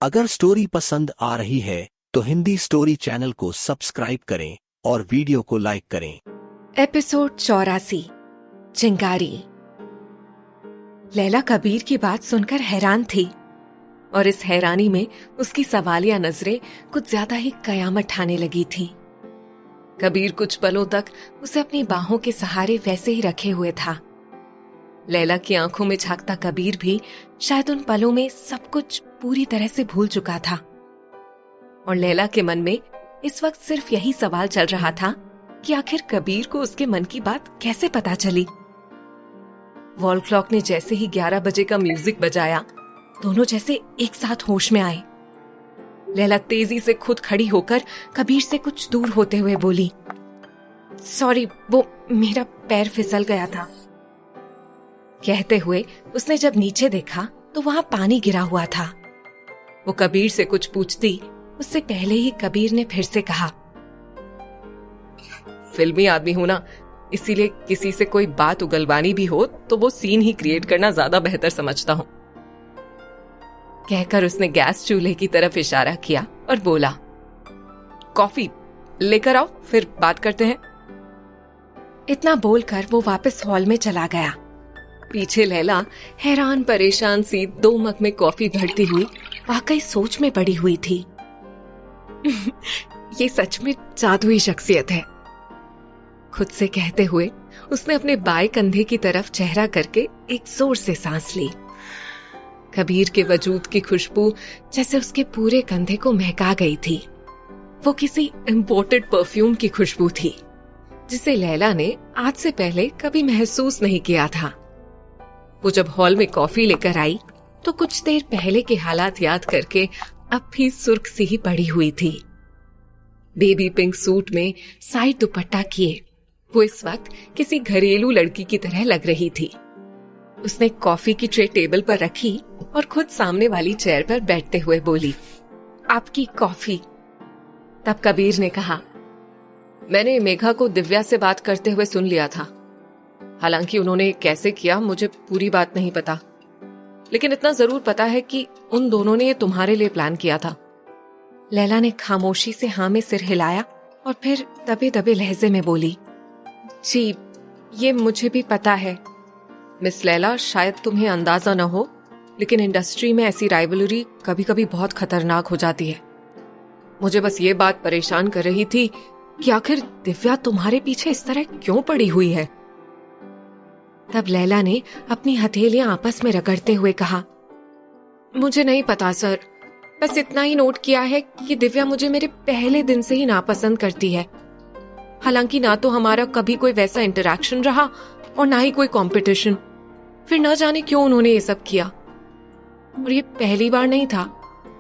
अगर स्टोरी पसंद आ रही है तो हिंदी स्टोरी चैनल को सब्सक्राइब करें और वीडियो को लाइक करें। एपिसोड 84 चिंगारी। लैला कबीर की बात सुनकर हैरान थी और इस हैरानी में उसकी सवालिया नजरें कुछ ज्यादा ही कयामत ठाने लगी थी। कबीर कुछ पलों तक उसे अपनी बाहों के सहारे वैसे ही रखे हुए था। लैला की आंखों में झांकता कबीर भी शायद उन पलों में सब कुछ पूरी तरह से भूल चुका था और लैला के मन में इस वक्त सिर्फ यही सवाल चल रहा था कि आखिर कबीर को उसके मन की बात कैसे पता चली। वॉल क्लॉक ने जैसे ही 11 बजे का म्यूजिक बजाया, दोनों जैसे एक साथ होश में आए। लैला तेजी से खुद खड़ी होकर कबीर से कुछ दूर होते हुए बोली, सॉरी, वो मेरा पैर फिसल गया था। कहते हुए उसने जब नीचे देखा तो वहां पानी गिरा हुआ था। वो कबीर से कुछ पूछती उससे पहले ही कबीर ने फिर से कहा, फिल्मी आदमी हूं ना, इसीलिए किसी से कोई बात उगलवानी भी हो तो वो सीन ही क्रिएट करना ज्यादा बेहतर समझता हूं। कहकर उसने गैस चूल्हे की तरफ इशारा किया और बोला, कॉफी लेकर आओ, फिर बात करते हैं। इतना बोलकर वो वापस हॉल में चला गया। पीछे लैला हैरान परेशान सी 2 मग में कॉफी भरती हुई वाकई सोच में पड़ी हुई थी। ये सच में जादुई शख्सियत है, खुद से कहते हुए उसने अपने बाएं कंधे की तरफ चेहरा करके एक जोर से सांस ली। कबीर के वजूद की खुशबू जैसे उसके पूरे कंधे को महका गई थी। वो किसी इम्पोर्टेड परफ्यूम की खुशबू थी जिसे लैला ने आज से पहले कभी महसूस नहीं किया था। वो जब हॉल में कॉफी लेकर आई तो कुछ देर पहले के हालात याद करके अब भी सुर्ख सी ही पड़ी हुई थी। बेबी पिंक सूट में साइड दुपट्टा किए वो इस वक्त किसी घरेलू लड़की की तरह लग रही थी। उसने कॉफी की ट्रे टेबल पर रखी और खुद सामने वाली चेयर पर बैठते हुए बोली, आपकी कॉफी। तब कबीर ने कहा, मैंने मेघा को दिव्या से बात करते हुए सुन लिया था। हालांकि उन्होंने कैसे किया मुझे पूरी बात नहीं पता, लेकिन इतना जरूर पता है कि उन दोनों ने ये तुम्हारे लिए प्लान किया था। लैला ने खामोशी से हाँ में सिर हिलाया और फिर दबे दबे लहजे में बोली, जी ये मुझे भी पता है मिस लैला, शायद तुम्हें अंदाजा न हो, लेकिन इंडस्ट्री में ऐसी राइवलरी कभी कभी बहुत खतरनाक हो जाती है। मुझे बस ये बात परेशान कर रही थी कि आखिर दिव्या तुम्हारे पीछे इस तरह क्यों पड़ी हुई है। तब लैला ने अपनी हथेलियां आपस में रगड़ते हुए कहा, मुझे नहीं पता सर, बस इतना ही नोट किया है कि दिव्या मुझे मेरे पहले दिन से ही नापसंद करती है। हालांकि ना तो हमारा कभी कोई वैसा इंटरैक्शन रहा और ना ही कोई कंपटीशन, फिर ना जाने क्यों उन्होंने ये सब किया। और ये पहली बार नहीं था,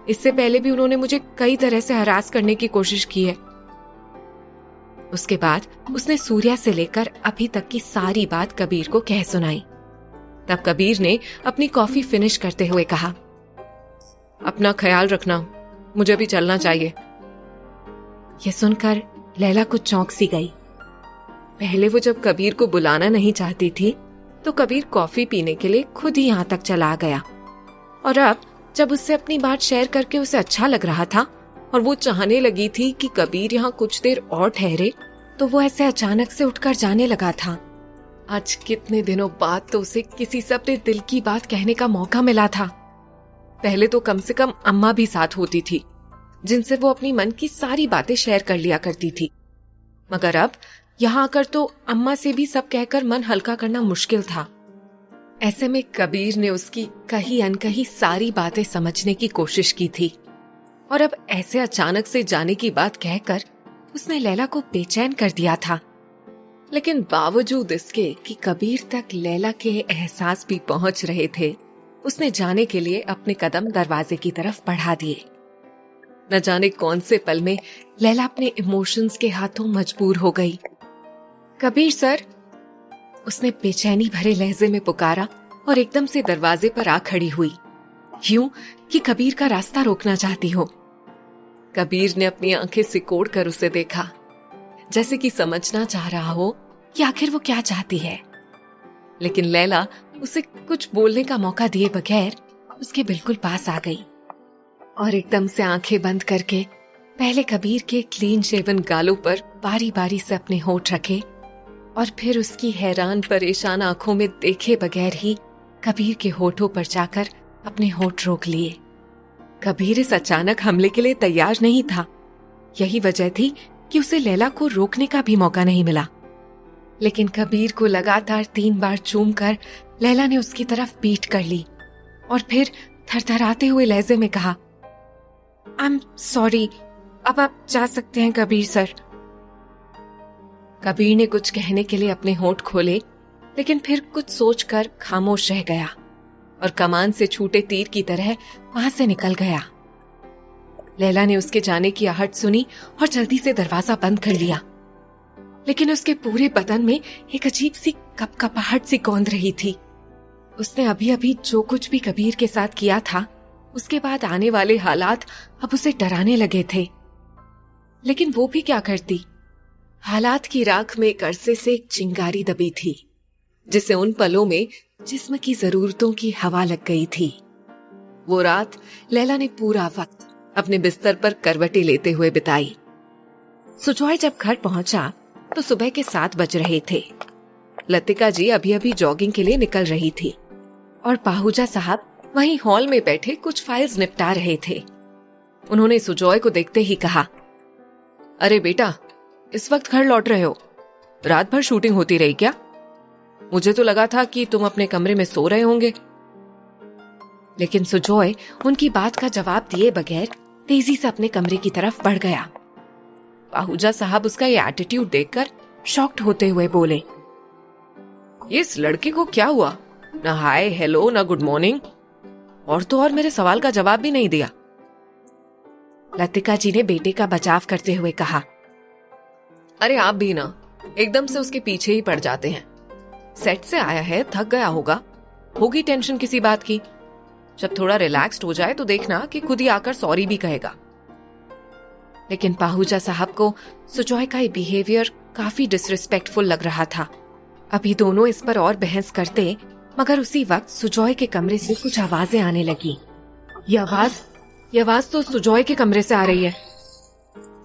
इससे पहले भी उन्होंने मुझे कई तरह से हरास करने की कोशिश की है। उसके बाद उसने सूर्या से लेकर अभी तक की सारी बात कबीर को कह सुनाई। तब कबीर ने अपनी कॉफी फिनिश करते हुए कहा, अपना ख्याल रखना, मुझे भी चलना चाहिए। यह सुनकर लैला कुछ चौंक सी गई। पहले वो जब कबीर को बुलाना नहीं चाहती थी तो कबीर कॉफी पीने के लिए खुद ही यहाँ तक चला गया, और अब जब उससे अपनी बात शेयर करके उसे अच्छा लग रहा था और वो चाहने लगी थी कि कबीर यहाँ कुछ देर और ठहरे, तो वो ऐसे अचानक से उठकर जाने लगा था। आज कितने दिनों बाद तो उसे किसी से अपने दिल की बात कहने का मौका मिला था। पहले तो कम से कम अम्मा भी साथ होती थी जिनसे वो अपनी मन की सारी बातें शेयर कर लिया करती थी, मगर अब यहाँ आकर तो अम्मा से भी सब कहकर मन हल्का करना मुश्किल था। ऐसे में कबीर ने उसकी कही अनकही सारी बातें समझने की कोशिश की थी और अब ऐसे अचानक से जाने की बात कहकर उसने लैला को बेचैन कर दिया था। लेकिन बावजूद इसके कि कबीर तक लैला के एहसास भी पहुंच रहे थे, उसने जाने के लिए अपने कदम दरवाजे की तरफ बढ़ा दिए। न जाने कौन से पल में लैला अपने इमोशंस के हाथों मजबूर हो गई। कबीर सर, उसने बेचैनी भरे लहजे में पुकारा और एकदम से दरवाजे पर आ खड़ी हुई, यूं कि कबीर का रास्ता रोकना चाहती हो। कबीर ने अपनी आंखें सिकोड़ कर उसे देखा, जैसे कि समझना चाह रहा हो कि आखिर वो क्या चाहती है। लेकिन लैला उसे कुछ बोलने का मौका दिए बगैर उसके बिल्कुल पास आ गई। और एकदम से आंखें बंद करके पहले कबीर के क्लीन शेवन गालों पर बारी बारी से अपने होठ रखे और फिर उसकी हैरान परेशान आंखों में देखे बगैर ही कबीर के होठों पर जाकर अपने होठ रोक लिए। कबीर इस अचानक हमले के लिए तैयार नहीं था। यही वजह थी कि उसे लैला को रोकने का भी मौका नहीं मिला। लेकिन कबीर को लगातार 3 बार चूमकर लैला ने उसकी तरफ पीठ कर ली और फिर थरथराते हुए लहजे में कहा, आई एम सॉरी, अब आप जा सकते हैं कबीर सर। कबीर ने कुछ कहने के लिए अपने होठ खोले, लेकिन फिर कुछ सोचकर खामोश रह गया और कमान से छूटे तीर की तरह वहां से निकल गया। लैला ने उसके जाने की आहट सुनी और जल्दी से दरवाजा बंद कर लिया। लेकिन उसके पूरे बदन में एक अजीब सी कपकपाहट सी कौंध रही थी। उसने अभी अभी जो कुछ भी कबीर के साथ किया था, उसके बाद आने वाले हालात अब उसे डराने लगे थे। लेकिन वो भी क्या करती? हालात की राख में एक अरसे से एक चिंगारी दबी थी, जिसे उन पलों में जिस्म की जरूरतों की हवा लग गई थी। वो रात लैला ने पूरा वक्त अपने बिस्तर पर करवटें लेते हुए बिताई। सुजॉय जब घर पहुंचा तो सुबह के 7 बज रहे थे। लतिका जी अभी अभी जॉगिंग के लिए निकल रही थी और पाहुजा साहब वहीं हॉल में बैठे कुछ फाइल्स निपटा रहे थे। उन्होंने सुजॉय को देखते ही कहा, अरे बेटा, इस वक्त घर लौट रहे हो? रात भर शूटिंग होती रही क्या? मुझे तो लगा था कि तुम अपने कमरे में सो रहे होंगे। लेकिन सुजॉय उनकी बात का जवाब दिए बगैर तेजी से अपने कमरे की तरफ बढ़ गया। पाहुजा साहब उसका ये एटीट्यूड देखकर शॉक्ड होते हुए बोले, ये इस लड़के को क्या हुआ? ना हाय हेलो ना गुड मॉर्निंग, और तो और मेरे सवाल का जवाब भी नहीं दिया। लतिका जी ने बेटे का बचाव करते हुए कहा, अरे आप भी ना एकदम से उसके पीछे ही पड़ जाते हैं। सेट से आया है, थक गया होगा, होगी टेंशन किसी बात की। जब थोड़ा रिलैक्स्ड हो जाए तो देखना कि खुद ही आकर सॉरी भी कहेगा। लेकिन पाहुजा साहब को सुजॉय का ये बिहेवियर काफी डिसरिस्पेक्टफुल लग रहा था। अभी दोनों इस पर और बहस करते, मगर उसी वक्त सुजॉय के कमरे से कुछ आवाजें आने लगी। ये आवाज तो सुजॉय के कमरे से आ रही है,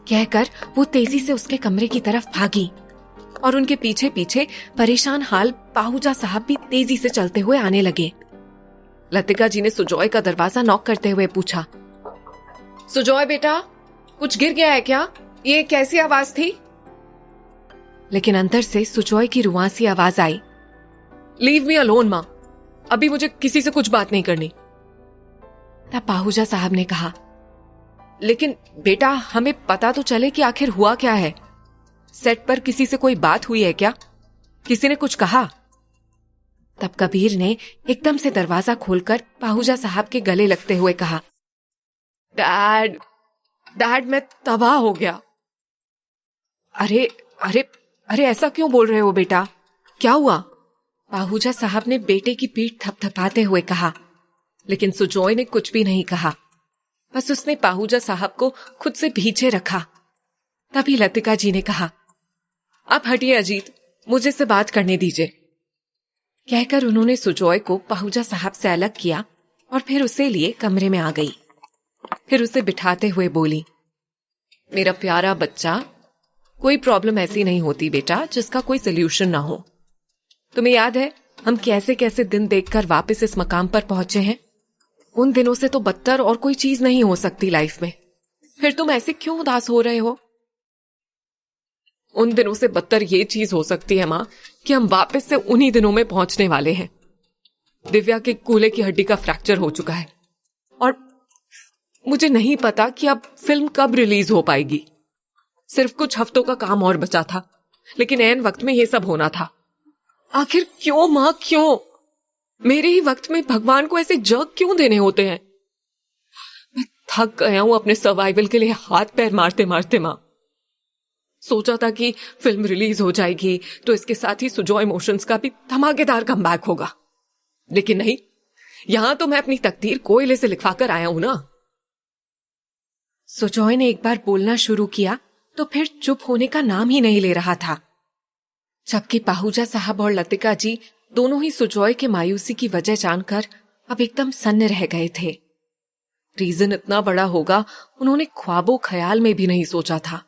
कहकर वो तेजी से उसके कमरे की तरफ भागी और उनके पीछे पीछे परेशान हाल पाहुजा साहब भी तेजी से चलते हुए आने लगे। लतिका जी ने सुजॉय का दरवाजा नॉक करते हुए पूछा, सुजॉय बेटा, कुछ गिर गया है क्या? ये कैसी आवाज थी? लेकिन अंदर से सुजॉय की रुआंसी आवाज आई, लीव मी अलोन मां, अभी मुझे किसी से कुछ बात नहीं करनी। तब पाहुजा साहब ने कहा, लेकिन बेटा, हमें पता तो चले कि आखिर हुआ क्या है। सेट पर किसी से कोई बात हुई है क्या? किसी ने कुछ कहा? तब कबीर ने एकदम से दरवाजा खोलकर पाहुजा साहब के गले लगते हुए कहा, डैड मैं तबाह हो गया। अरे अरे अरे, ऐसा क्यों बोल रहे हो बेटा? क्या हुआ? पाहुजा साहब ने बेटे की पीठ थपथपाते हुए कहा। लेकिन सुजॉय ने कुछ भी नहीं कहा, बस उसने पाहुजा साहब को खुद से पीछे रखा। तभी लतिका जी ने कहा, आप हटिए अजीत, मुझे से बात करने दीजिए। कहकर उन्होंने सुजॉय को पाहुजा साहब से अलग किया और फिर उसे लिए कमरे में आ गई। फिर उसे बिठाते हुए बोली, मेरा प्यारा बच्चा, कोई प्रॉब्लम ऐसी नहीं होती बेटा जिसका कोई सोल्यूशन ना हो। तुम्हें याद है हम कैसे कैसे दिन देखकर वापस इस मकाम पर पहुंचे हैं? उन दिनों से तो बदतर और कोई चीज नहीं हो सकती लाइफ में। फिर तुम ऐसे क्यों उदास हो रहे हो? उन दिनों से बदतर ये चीज हो सकती है मां कि हम वापस से उन्हीं दिनों में पहुंचने वाले हैं। दिव्या के कूल्हे की हड्डी का फ्रैक्चर हो चुका है और मुझे नहीं पता कि अब फिल्म कब रिलीज हो पाएगी। सिर्फ कुछ हफ्तों का काम और बचा था, लेकिन ऐन वक्त में ये सब होना था। आखिर क्यों मां, क्यों? मेरे ही वक्त में भगवान को ऐसे जग क्यों देने होते हैं? मैं थक गया हूं अपने सर्वाइवल के लिए हाथ पैर मारते मारते मां। सोचा था कि फिल्म रिलीज हो जाएगी तो इसके साथ ही सुजॉय इमोशंस का भी धमाकेदार कमबैक होगा, लेकिन नहीं, यहां तो मैं अपनी तकदीर कोयले से लिखवा कर आया हूं ना। सुजॉय ने एक बार बोलना शुरू किया तो फिर चुप होने का नाम ही नहीं ले रहा था, जबकि पाहुजा साहब और लतिका जी दोनों ही सुजॉय के मायूसी की वजह जानकर अब एकदम सन्न रह गए थे। रीजन इतना बड़ा होगा उन्होंने ख्वाबों ख्याल में भी नहीं सोचा था।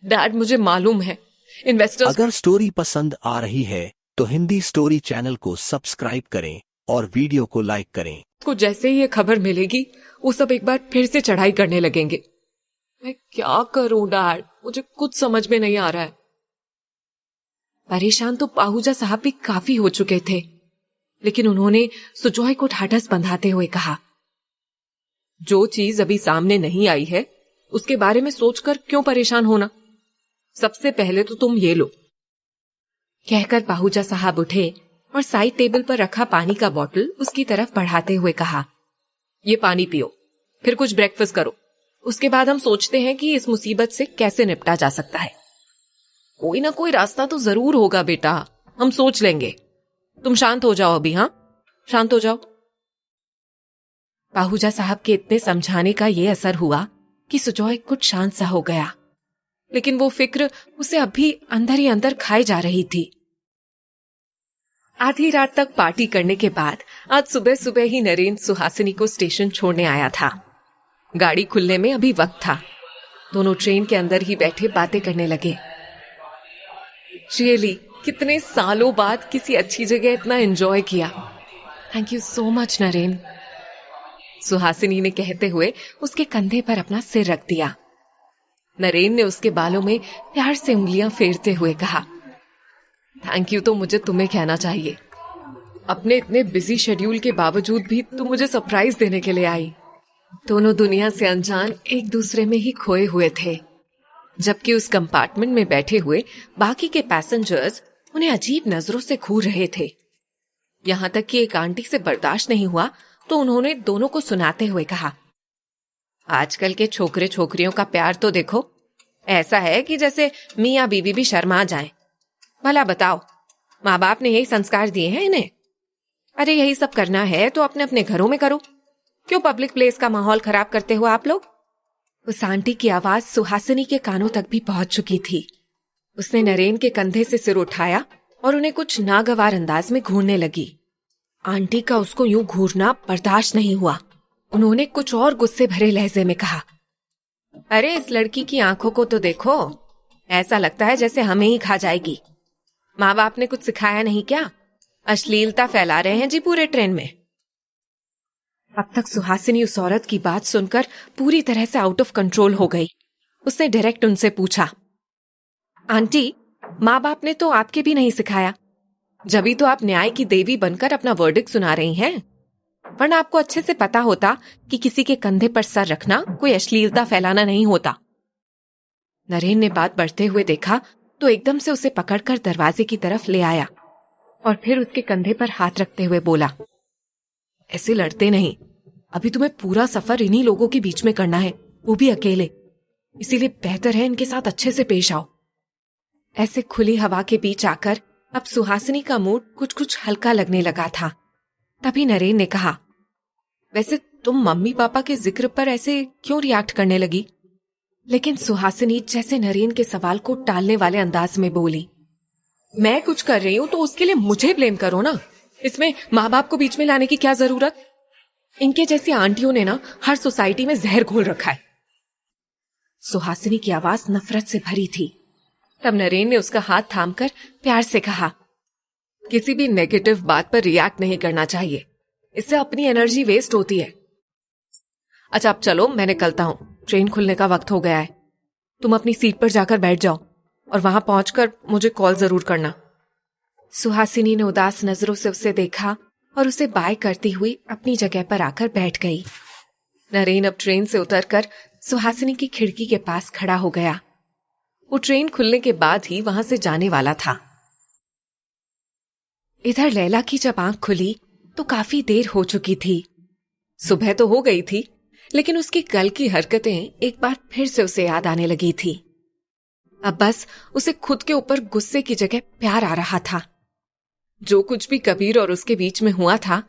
डैड, मुझे मालूम है इन्वेस्टर्स अगर स्टोरी पसंद आ रही है तो हिंदी स्टोरी चैनल को सब्सक्राइब करें और वीडियो को लाइक करें। को जैसे ही ये खबर मिलेगी वो सब एक बार फिर से चढ़ाई करने लगेंगे। मैं क्या करूं डैड, मुझे कुछ समझ में नहीं आ रहा है। परेशान तो पाहूजा साहब भी काफी हो चुके थे, लेकिन उन्होंने सुजॉय को ढाढ़स बंधाते हुए कहा, जो चीज अभी सामने नहीं आई है उसके बारे में सोचकर क्यों परेशान होना। सबसे पहले तो तुम ये लो। कहकर पाहूजा साहब उठे और साइड टेबल पर रखा पानी का बोतल उसकी तरफ बढ़ाते हुए कहा, ये पानी पियो, फिर कुछ ब्रेकफास्ट करो, उसके बाद हम सोचते हैं कि इस मुसीबत से कैसे निपटा जा सकता है। कोई ना कोई रास्ता तो जरूर होगा बेटा, हम सोच लेंगे। तुम शांत हो जाओ अभी, हाँ, शांत हो जाओ। पाहूजा साहब के इतने समझाने का ये असर हुआ कि सुजॉय कुछ शांत सा हो गया, लेकिन वो फिक्र उसे अभी अंदर ही अंदर खाए जा रही थी। आधी रात तक पार्टी करने के बाद आज सुबह सुबह ही नरेंद्र सुहासिनी को स्टेशन छोड़ने आया था। गाड़ी खुलने में अभी वक्त था। दोनों ट्रेन के अंदर ही बैठे बातें करने लगे। रियली कितने सालों बाद किसी अच्छी जगह इतना एंजॉय किया। Thank you so much Narendra, Suhasini ने कहते हुए उसके कंधे पर अपना सिर रख दिया। नरेंद्र ने उसके बालों में प्यार से उंगलियां फेरते हुए कहा, थैंक यू तो मुझे तुम्हें कहना चाहिए। अपने इतने बिजी शेड्यूल के बावजूद भी तुम मुझे सरप्राइज देने के लिए आई। दोनों दुनिया से अनजान एक दूसरे में ही खोए हुए थे, जबकि उस कंपार्टमेंट में बैठे हुए बाकी के पैसेंजर्स उन्हें अजीब नजरों से घूर रहे थे। यहां तक कि एक आंटी से बर्दाश्त नहीं हुआ तो उन्होंने दोनों को सुनाते हुए कहा, आजकल के छोकरे छोकरियों का प्यार तो देखो, ऐसा है कि जैसे मियाँ बीवी भी शर्मा जाएं। भला बताओ, माँ बाप ने यही संस्कार दिए हैं इन्हें? अरे यही सब करना है तो अपने अपने घरों में करो, क्यों पब्लिक प्लेस का माहौल खराब करते हो आप लोग? उस आंटी की आवाज सुहासिनी के कानों तक भी पहुंच चुकी थी। उसने नरेन के कंधे से सिर उठाया और उन्हें कुछ नागवार अंदाज में घूरने लगी। आंटी का उसको यूं घूरना बर्दाश्त नहीं हुआ। उन्होंने कुछ और गुस्से भरे लहजे में कहा, अरे इस लड़की की आंखों को तो देखो, ऐसा लगता है जैसे हमें ही खा जाएगी। माँ बाप ने कुछ सिखाया नहीं क्या? अश्लीलता फैला रहे हैं जी पूरे ट्रेन में। अब तक सुहासिनी उस औरत की बात सुनकर पूरी तरह से आउट ऑफ कंट्रोल हो गई। उसने डायरेक्ट उनसे पूछा, आंटी, माँ बाप ने तो आपके भी नहीं सिखाया, जभी तो आप न्याय की देवी बनकर अपना वर्डिक्ट सुना रही हैं। वरना आपको अच्छे से पता होता कि किसी के कंधे पर सर रखना कोई अश्लीलता फैलाना नहीं होता। नरेन ने बात बढ़ते हुए देखा तो एकदम से उसे पकड़कर दरवाजे की तरफ ले आया और फिर उसके कंधे पर हाथ रखते हुए बोला, ऐसे लड़ते नहीं, अभी तुम्हें पूरा सफर इन्हीं लोगों के बीच में करना है, वो भी अकेले, इसीलिए बेहतर है इनके साथ अच्छे से पेश आओ। ऐसे खुली हवा के बीच आकर अब सुहासिनी का मूड कुछ कुछ हल्का लगने लगा था। तभी नरेन ने कहा, वैसे तुम मम्मी पापा के जिक्र पर ऐसे क्यों रिएक्ट करने लगी? लेकिन सुहासिनी जैसे नरेन के सवाल को टालने वाले अंदाज में बोली, मैं कुछ कर रही हूं तो उसके लिए मुझे ब्लेम करो ना, इसमें माँ बाप को बीच में लाने की क्या जरूरत? इनके जैसी आंटियों ने ना हर सोसाइटी में जहर घोल रखा है। सुहासिनी की आवाज नफरत से भरी थी। तब नरेन ने उसका हाथ थामकर प्यार से कहा, किसी भी नेगेटिव बात पर रिएक्ट नहीं करना चाहिए, इससे अपनी एनर्जी वेस्ट होती है। अच्छा अब चलो, मैं निकलता हूं, ट्रेन खुलने का वक्त हो गया है। तुम अपनी सीट पर जाकर बैठ जाओ और वहां पहुंचकर मुझे कॉल जरूर करना। सुहासिनी ने उदास नजरों से उसे देखा और उसे बाय करती हुई अपनी जगह पर आकर बैठ गई। नरेन अब ट्रेन से उतरकर सुहासिनी की खिड़की के पास खड़ा हो गया। वो ट्रेन खुलने के बाद ही वहां से जाने वाला था। इधर लैला की जब आंख खुली तो काफी देर हो चुकी थी। सुबह तो हो गई थी, लेकिन उसकी कल की हरकतें एक बार फिर से उसे याद आने लगी थी। अब बस उसे खुद के ऊपर गुस्से की जगह प्यार आ रहा था। जो कुछ भी कबीर और उसके बीच में हुआ था,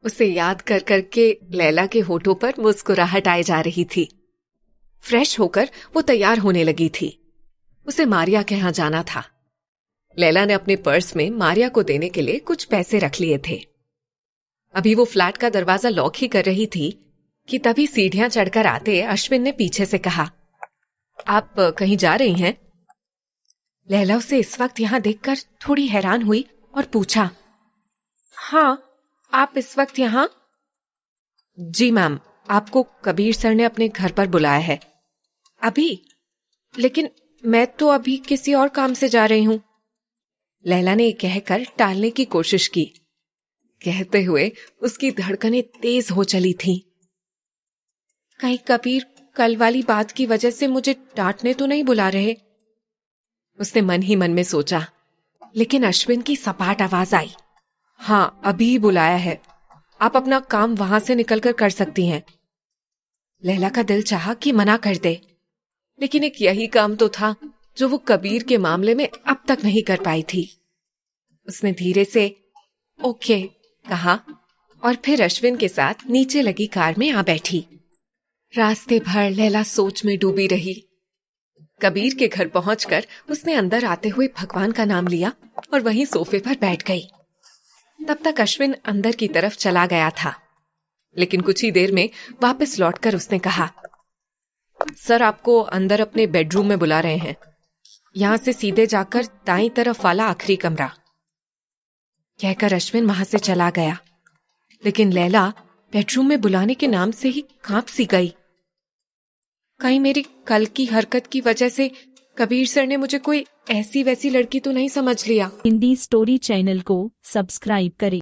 उसे याद कर करके लैला के होठों पर मुस्कुराहट आए जा रही थी। फ्रेश होकर वो तैयार होने लगी थी। उसे मारिया के यहां जाना था। लैला ने अपने पर्स में मारिया को देने के लिए कुछ पैसे रख लिए थे। अभी वो फ्लैट का दरवाजा लॉक ही कर रही थी कि तभी सीढ़ियां चढ़कर आते अश्विन ने पीछे से कहा, आप कहीं जा रही हैं? लैला उसे इस वक्त यहां देखकर थोड़ी हैरान हुई और पूछा, हाँ, आप इस वक्त यहां? जी मैम, आपको कबीर सर ने अपने घर पर बुलाया है। अभी? लेकिन मैं तो अभी किसी और काम से जा रही हूं। लैला ने कहकर टालने की कोशिश की। कहते हुए उसकी धड़कनें तेज हो चली थीं। कहीं कबीर कल वाली बात की वजह से मुझे डांटने तो नहीं बुला रहे? उसने मन ही मन में सोचा। लेकिन अश्विन की सपाट आवाज आई, हाँ, अभी ही बुलाया है, आप अपना काम वहां से निकलकर कर सकती हैं। लैला का दिल चाहा कि मना कर दे, लेकिन एक यही काम तो था जो वो कबीर के मामले में अब तक नहीं कर पाई थी। उसने धीरे से ओके कहा और फिर अश्विन के साथ नीचे लगी कार में आ बैठी। रास्ते भर लैला सोच में डूबी रही। कबीर के घर पहुंचकर उसने अंदर आते हुए भगवान का नाम लिया और वहीं सोफे पर बैठ गई। तब तक अश्विन अंदर की तरफ चला गया था, लेकिन कुछ ही देर में वापस लौटकर उसने कहा, सर आपको अंदर अपने बेडरूम में बुला रहे हैं, यहां से सीधे जाकर दाईं तरफ वाला आखिरी कमरा। कहकर अश्विन वहां से चला गया, लेकिन लैला बेडरूम में बुलाने के नाम से ही कांप सी गई। कहीं मेरी कल की हरकत की वजह से कबीर सर ने मुझे कोई ऐसी वैसी लड़की तो नहीं समझ लिया। हिंदी स्टोरी चैनल को सब्सक्राइब करें।